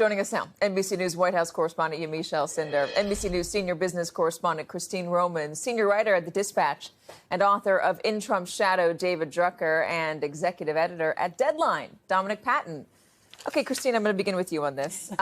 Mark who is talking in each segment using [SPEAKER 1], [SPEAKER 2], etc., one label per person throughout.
[SPEAKER 1] Joining us now, NBC News White House correspondent Yamiche Alcindor, NBC News senior business correspondent Christine Roman, senior writer at The Dispatch and author of In Trump's Shadow, David Drucker, and executive editor at Deadline, Dominic Patton. Okay, Christine, I'm going to begin with you on this.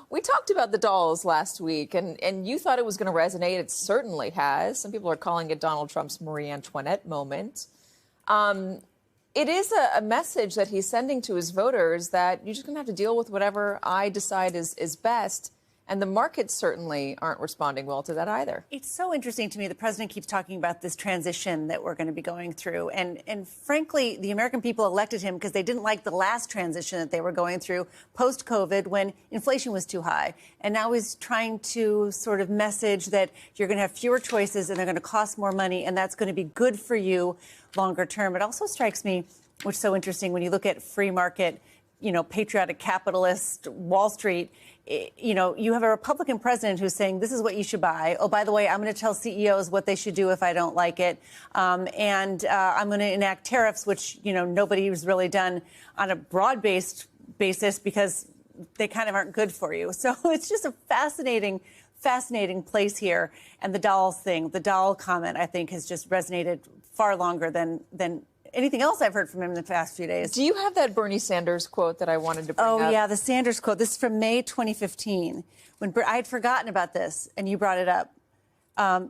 [SPEAKER 1] We talked about the dolls last week, and you thought it was going to resonate. It certainly has. Some people are calling it Donald Trump's Marie Antoinette moment. It is a message that he's sending to his voters that you're just going to have to deal with whatever I decide is best. And the markets certainly aren't responding well to that either.
[SPEAKER 2] It's so interesting to me. The president keeps talking about this transition that we're going to be going through. And frankly, the American people elected him because they didn't like the last transition that they were going through post-COVID when inflation was too high. And now he's trying to sort of message that you're going to have fewer choices and they're going to cost more money. And that's going to be good for you longer term. It also strikes me, which is so interesting, when you look at free market, patriotic capitalist Wall Street, you have a Republican president who's saying this is what you should buy. Oh, by the way, I'm going to tell CEOs what they should do if I don't like it. And I'm going to enact tariffs, which, nobody's really done on a broad-based basis because they kind of aren't good for you. So it's just a fascinating place here. And the dolls thing, the doll comment, I think, has just resonated far longer than anything else I've heard from him in the past few days.
[SPEAKER 1] Do you have that Bernie Sanders quote that I wanted to bring up?
[SPEAKER 2] Oh, yeah, the Sanders quote. This is from May 2015, when I had forgotten about this, and you brought it up.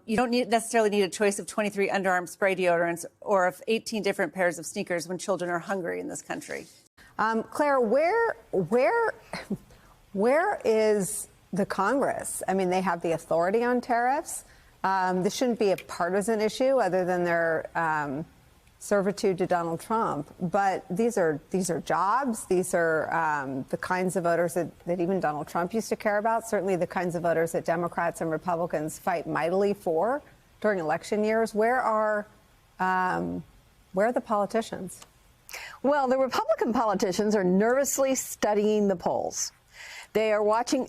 [SPEAKER 2] You don't necessarily need a choice of 23 underarm spray deodorants or of 18 different pairs of sneakers when children are hungry in this country.
[SPEAKER 3] Claire, where is the Congress? I mean, they have the authority on tariffs. This shouldn't be a partisan issue other than their servitude to Donald Trump. But these are jobs. These are the kinds of voters that even Donald Trump used to care about, certainly the kinds of voters that Democrats and Republicans fight mightily for during election years. Where are the politicians?
[SPEAKER 4] Well, the Republican politicians are nervously studying the polls. They are watching.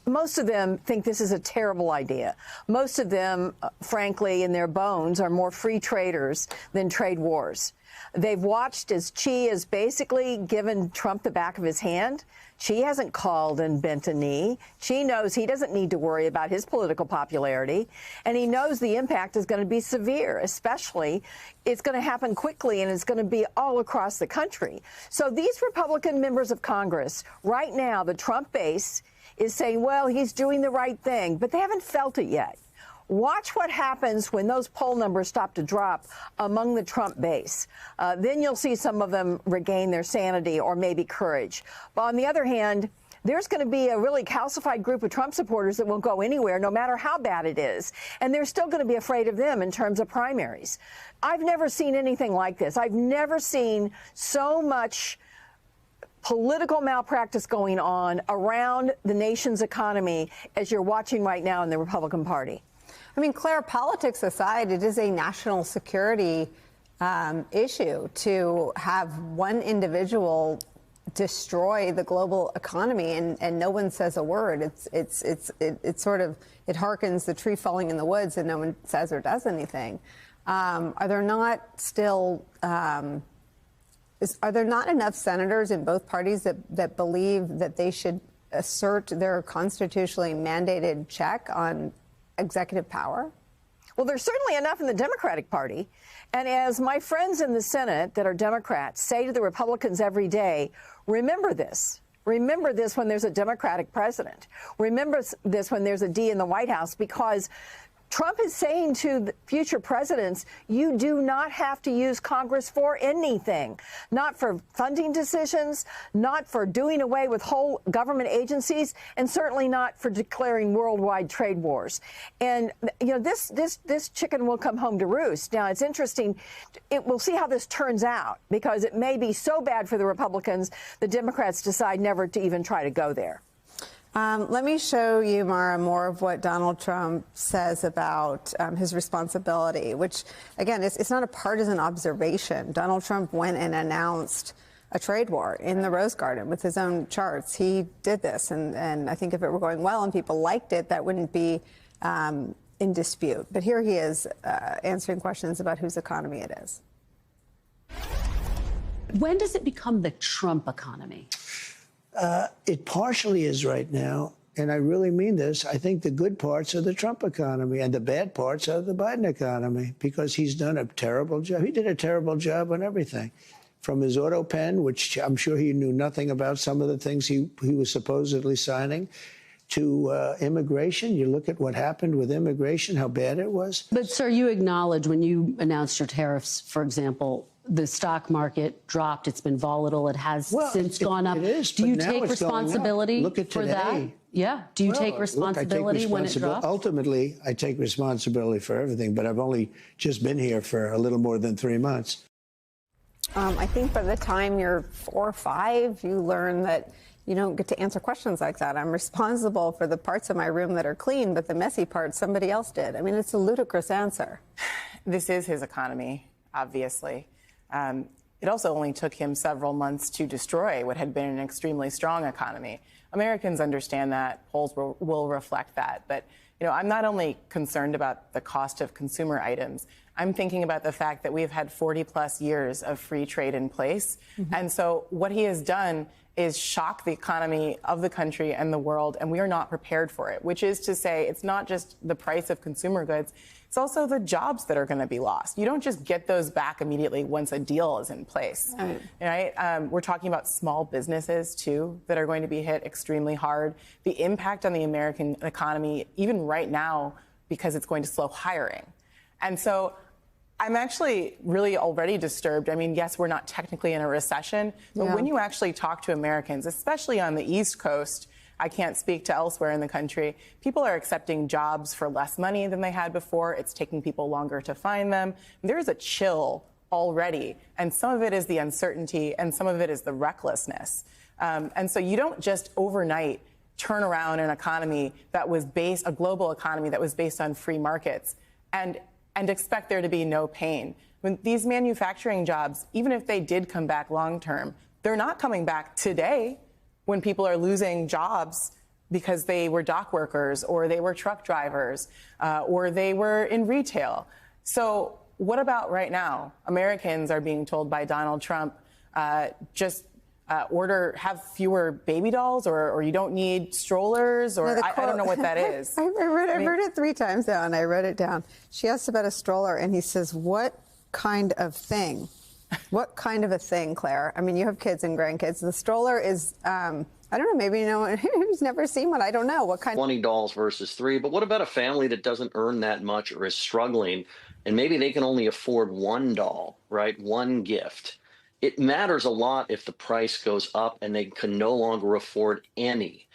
[SPEAKER 4] Most of them think this is a terrible idea. Most of them, frankly, in their bones, are more free traders than trade wars. They've watched as Xi has basically given Trump the back of his hand. Xi hasn't called and bent a knee. Xi knows he doesn't need to worry about his political popularity, and he knows the impact is going to be severe, especially it's going to happen quickly and it's going to be all across the country. So these Republican members of Congress, right now, the Trump base is saying, well, he's doing the right thing, but they haven't felt it yet. Watch what happens when those poll numbers stop to drop among the Trump base. Then you'll see some of them regain their sanity or maybe courage. But on the other hand, there's going to be a really calcified group of Trump supporters that won't go anywhere, no matter how bad it is. And they're still going to be afraid of them in terms of primaries. I've never seen anything like this. I've never seen so much political malpractice going on around the nation's economy as you're watching right now in the Republican Party.
[SPEAKER 3] I mean, Claire, politics aside, it is a national security issue to have one individual destroy the global economy and no one says a word. It's sort of, it harkens the tree falling in the woods and no one says or does anything. Are there not still are there not enough senators in both parties that believe that they should assert their constitutionally mandated check on executive power?
[SPEAKER 4] Well, there's certainly enough in the Democratic Party. And as my friends in the Senate that are Democrats say to the Republicans every day, remember this. Remember this when there's a Democratic president. Remember this when there's a D in the White House, because Trump is saying to the future presidents, you do not have to use Congress for anything, not for funding decisions, not for doing away with whole government agencies, and certainly not for declaring worldwide trade wars. And, this chicken will come home to roost. Now, it's interesting. We'll see how this turns out, because it may be so bad for the Republicans, the Democrats decide never to even try to go there.
[SPEAKER 3] Let me show you, Mara, more of what Donald Trump says about his responsibility, which, again, it's not a partisan observation. Donald Trump went and announced a trade war in the Rose Garden with his own charts. He did this, and I think if it were going well and people liked it, that wouldn't be in dispute. But here he is answering questions about whose economy it is.
[SPEAKER 5] When does it become the Trump economy? It partially is right now, and I really mean this. I think the good parts are the Trump economy, and the bad parts are the Biden economy, because he's done a terrible job. He did a terrible job on everything, from his auto pen, which I'm sure he knew nothing about some of the things he was supposedly signing, to immigration. You look at what happened with immigration, how bad it was.
[SPEAKER 6] But, sir, you acknowledge when you announced your tariffs, for example, the stock market dropped. It's been volatile. It has since gone up.
[SPEAKER 5] It is,
[SPEAKER 6] Do you
[SPEAKER 5] but now
[SPEAKER 6] take
[SPEAKER 5] it's going up.
[SPEAKER 6] responsibility
[SPEAKER 5] Look at
[SPEAKER 6] for
[SPEAKER 5] today.
[SPEAKER 6] that? Yeah. Do you take responsibility when it drops?
[SPEAKER 5] Ultimately, I take responsibility for everything, but I've only just been here for a little more than 3 months.
[SPEAKER 3] I think by the time you're 4 or 5, you learn that you don't get to answer questions like that. I'm responsible for the parts of my room that are clean, but the messy parts somebody else did. I mean, it's a ludicrous answer.
[SPEAKER 7] This is his economy, obviously. It also only took him several months to destroy what had been an extremely strong economy. Americans understand that. Polls will reflect that. But, you know, I'm not only concerned about the cost of consumer items. I'm thinking about the fact that we've had 40-plus years of free trade in place. Mm-hmm. And so what he has done is shock the economy of the country and the world, and we are not prepared for it, which is to say it's not just the price of consumer goods, it's also the jobs that are going to be lost. You don't just get those back immediately once a deal is in place, right? We're talking about small businesses, too, that are going to be hit extremely hard. The impact on the American economy, even right now, because it's going to slow hiring. And so I'm actually really already disturbed. I mean, yes, we're not technically in a recession, but when you actually talk to Americans, especially on the East Coast, I can't speak to elsewhere in the country, people are accepting jobs for less money than they had before. It's taking people longer to find them. There is a chill already, and some of it is the uncertainty, and some of it is the recklessness. And so you don't just overnight turn around an economy that was based, a global economy that was based on free markets, and expect there to be no pain. When these manufacturing jobs, even if they did come back long term, they're not coming back today when people are losing jobs because they were dock workers or they were truck drivers or they were in retail. So what about right now? Americans are being told by Donald Trump, have fewer baby dolls, or you don't need strollers, or I don't know what that is.
[SPEAKER 3] I read it 3 times now, and I wrote it down. She asked about a stroller, and he says, what kind of thing? What kind of a thing, Claire? I mean, you have kids and grandkids. The stroller is, I don't know, maybe you know, who's never seen one. I don't know. What kind
[SPEAKER 8] 20 dolls versus 3. But what about a family that doesn't earn that much or is struggling, and maybe they can only afford 1 doll, right? 1 gift. It matters a lot if the price goes up and they can no longer afford any.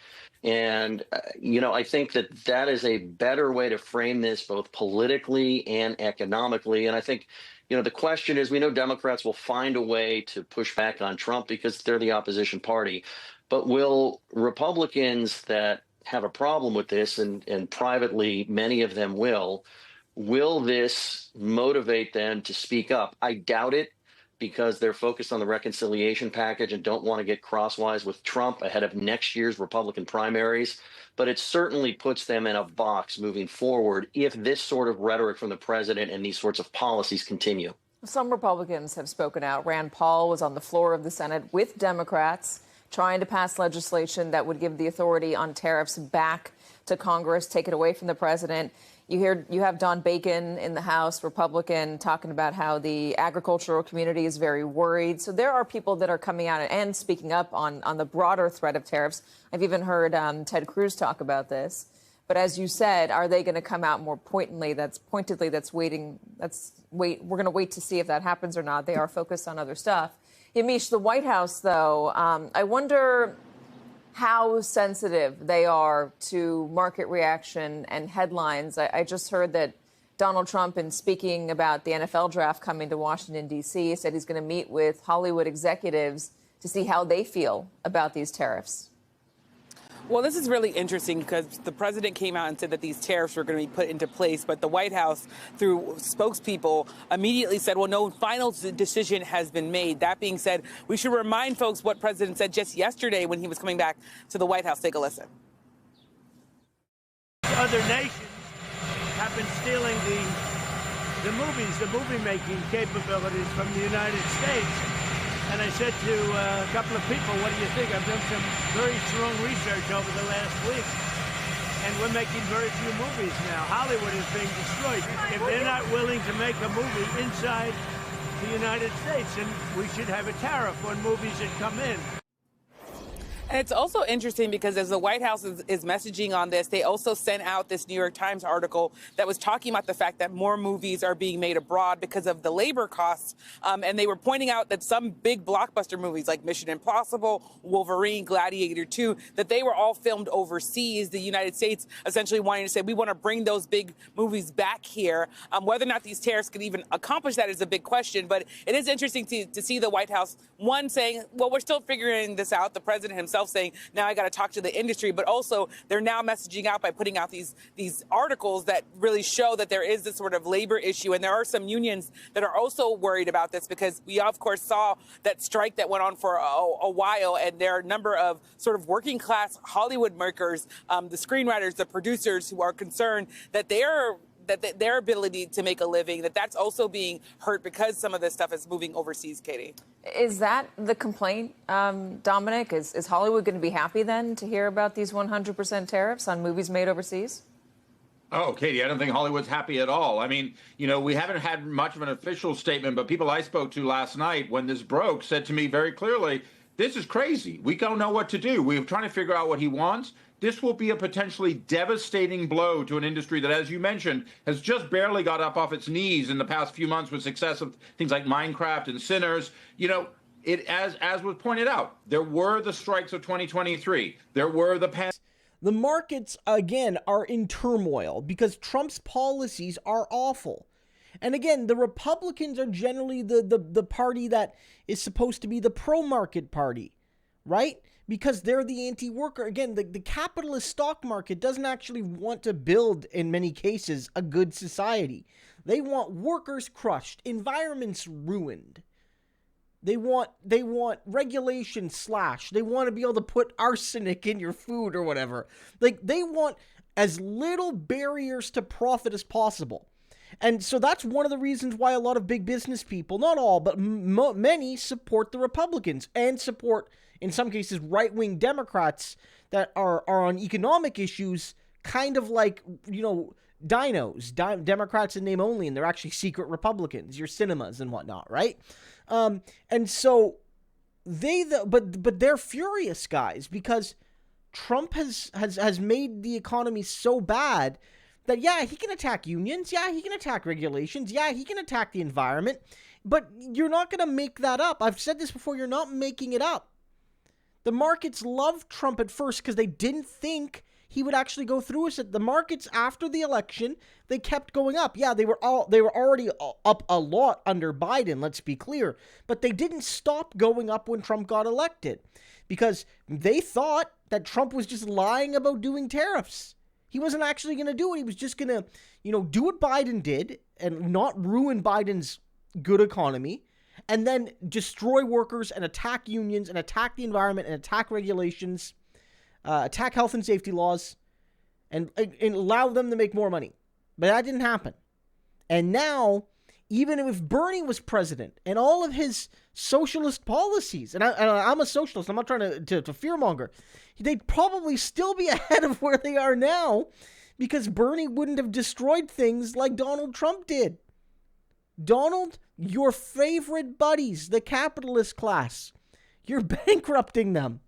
[SPEAKER 8] And, I think that is a better way to frame this, both politically and economically. And I think, the question is, we know Democrats will find a way to push back on Trump because they're the opposition party. But will Republicans that have a problem with this, and privately many of them will this motivate them to speak up? I doubt it, because they're focused on the reconciliation package and don't want to get crosswise with Trump ahead of next year's Republican primaries. But it certainly puts them in a box moving forward if this sort of rhetoric from the president and these sorts of policies continue.
[SPEAKER 1] Some Republicans have spoken out. Rand Paul was on the floor of the Senate with Democrats trying to pass legislation that would give the authority on tariffs back to Congress, take it away from the president. You have Don Bacon in the House, Republican, talking about how the agricultural community is very worried. So there are people that are coming out and speaking up on the broader threat of tariffs. I've even heard Ted Cruz talk about this. But as you said, are they going to come out more pointedly? We're going to wait to see if that happens or not. They are focused on other stuff. Yamiche, the White House, though, I wonder how sensitive they are to market reaction and headlines. I just heard that Donald Trump, in speaking about the NFL draft coming to Washington, D.C., said he's going to meet with Hollywood executives to see how they feel about these tariffs.
[SPEAKER 9] Well, this is really interesting because the president came out and said that these tariffs were going to be put into place, but the White House, through spokespeople, immediately said, well, no final decision has been made. That being said, we should remind folks what President said just yesterday when he was coming back to the White House. Take a listen.
[SPEAKER 10] Other nations have been stealing the movie-making capabilities from the United States. And I said to a couple of people, what do you think? I've done some very strong research over the last week. And we're making very few movies now. Hollywood is being destroyed. If they're not willing to make a movie inside the United States, then we should have a tariff on movies that come in.
[SPEAKER 9] And it's also interesting because as the White House is messaging on this, they also sent out this New York Times article that was talking about the fact that more movies are being made abroad because of the labor costs. And they were pointing out that some big blockbuster movies like Mission Impossible, Wolverine, Gladiator 2, that they were all filmed overseas. The United States essentially wanting to say, we want to bring those big movies back here. Whether or not these tariffs could even accomplish that is a big question. But it is interesting to see the White House, one, saying, well, we're still figuring this out. The president himself saying, now I got to talk to the industry, but also they're now messaging out by putting out these articles that really show that there is this sort of labor issue. And there are some unions that are also worried about this because we, of course, saw that strike that went on for a while. And there are a number of sort of working class Hollywood makers, the screenwriters, the producers who are concerned that their ability to make a living, that's also being hurt because some of this stuff is moving overseas, Katie.
[SPEAKER 1] Is that the complaint, Dominic? Is Hollywood going to be happy then to hear about these 100% tariffs on movies made overseas?
[SPEAKER 11] Oh, Katie, I don't think Hollywood's happy at all. I mean, we haven't had much of an official statement, but people I spoke to last night when this broke said to me very clearly, this is crazy. We don't know what to do. We're trying to figure out what he wants. This will be a potentially devastating blow to an industry that, as you mentioned, has just barely got up off its knees in the past few months with success of things like Minecraft and Sinners. As was pointed out, there were the strikes of 2023. There were
[SPEAKER 12] the markets, again, are in turmoil because Trump's policies are awful. And again, the Republicans are generally the party that is supposed to be the pro-market party, right? Because they're the anti-worker. Again, the capitalist stock market doesn't actually want to build, in many cases, a good society. They want workers crushed, environments ruined. They want regulation slashed. They want to be able to put arsenic in your food or whatever. They want as little barriers to profit as possible. And so that's one of the reasons why a lot of big business people, not all, but many, support the Republicans and support, in some cases, right-wing Democrats that are on economic issues, kind of like, dinos, Democrats in name only, and they're actually secret Republicans, your cinemas and whatnot, right? And so but they're furious, guys, because Trump has made the economy so bad that, yeah, he can attack unions, yeah, he can attack regulations, yeah, he can attack the environment, but you're not going to make that up. I've said this before, you're not making it up. The markets loved Trump at first because they didn't think he would actually go through with it. The markets after the election, they kept going up. Yeah, they were already up a lot under Biden, let's be clear, but they didn't stop going up when Trump got elected because they thought that Trump was just lying about doing tariffs. He wasn't actually going to do it. He was just going to, do what Biden did and not ruin Biden's good economy and then destroy workers and attack unions and attack the environment and attack regulations, attack health and safety laws and allow them to make more money. But that didn't happen. And now, even if Bernie was president and all of his socialist policies, and I'm a socialist, I'm not trying to fearmonger, they'd probably still be ahead of where they are now because Bernie wouldn't have destroyed things like Donald Trump did. Donald, your favorite buddies, the capitalist class, you're bankrupting them.